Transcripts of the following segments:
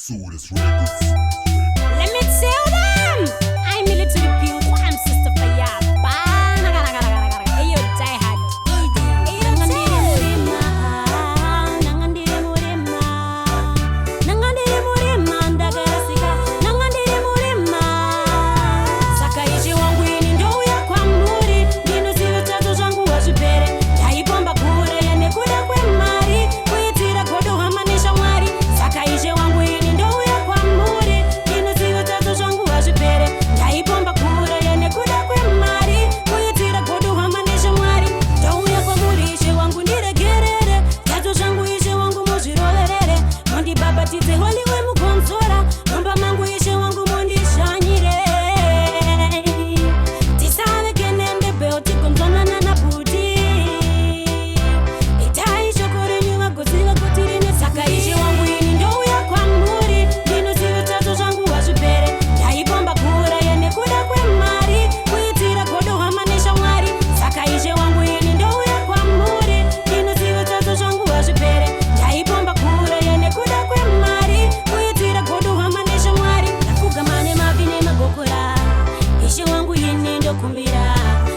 Exodus Records. Let me tell them, I'm military pink, I'm sister for ya. Hey, yo, die hard.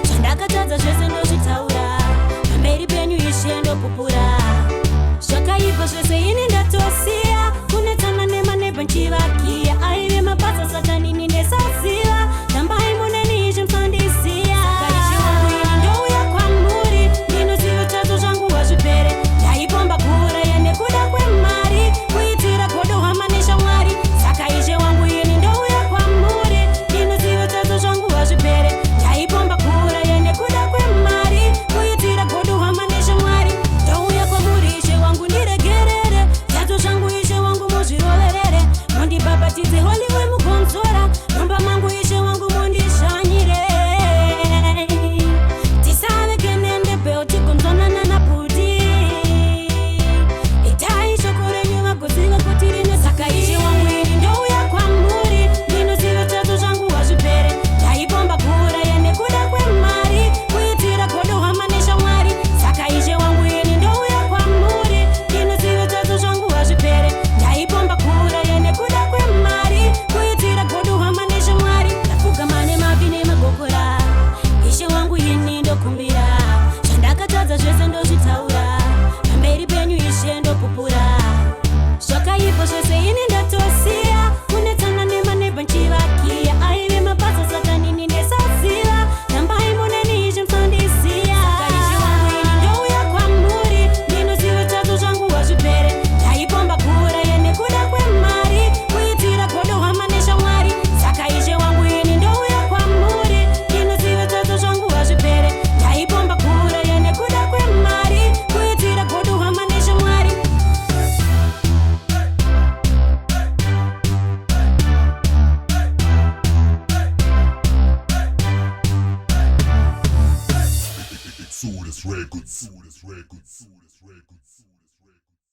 Chandakatadza zvese ndozvitaura pamberi penyu ishe ndopupura zvakaipa zvese ini ndatosiya kunetsana nemanebha nchivakiya aive mabasa satanini ndesaziva dambai muneni izvi musandisiya saka ishe wangu ini ndouya kwamuri ndinoziva tadzo zvangu wazvipere ndaipomba kuuraya nekuda kwemari kuitira godo hama neshamwari saka ishe wangu ini ndouya kwamuri ndinoziva tadzo zvangu wazvipere ndaipomba kuuraya nekuda kwemari kuitira godo hama neshamwari ndouya kwamuri ishe wangu ndiregerere tadzo zvangu ishe wangu muzviroverere mondibhabhatidze holiwe mukonzora mumba mangu ishe wangu mondishanyire tisave kenende bheo tigonzwanana naputi itai shoko renyu vagoziva kuti rine saka ishe wangu ini ndouya kwamuri ndinoziva tadzo zvangu wazvipere ndaipomba kuuraya nekuda kwemari kuitira godo hama neshamwari saka ishe wangu ini ndouya kwamuri ndinoziva tadzo zvangu wazvipere ndaipomba kuuraya nekuda kwemari kuitira godo hama neshamwari ndapfugama nemabvi nemagokora ishe wangu ini ndokumbira zvandakatadza zvese ndozvitaura pamberi penyu ishe ndopupura zvakaipa zvese ini ndatosiya kunetsana nemanebha nchivakiya aive mabasa satanini ndesaziva dambai muneni izvi musandisiya saka ishe wangu ini ndouya kwamuri ndinoziva tadzo zvangu wazvipere ndaipomba kuuraya nekuda kwemari kuitira godo hama neshamwari saka ishe wangu ini ndouya kwamuri ndinoziva tadzo zvangu wazvipere ndaipomba kuuraya nekuda kwemari kuitira godo hama neshamwari Exodus Records.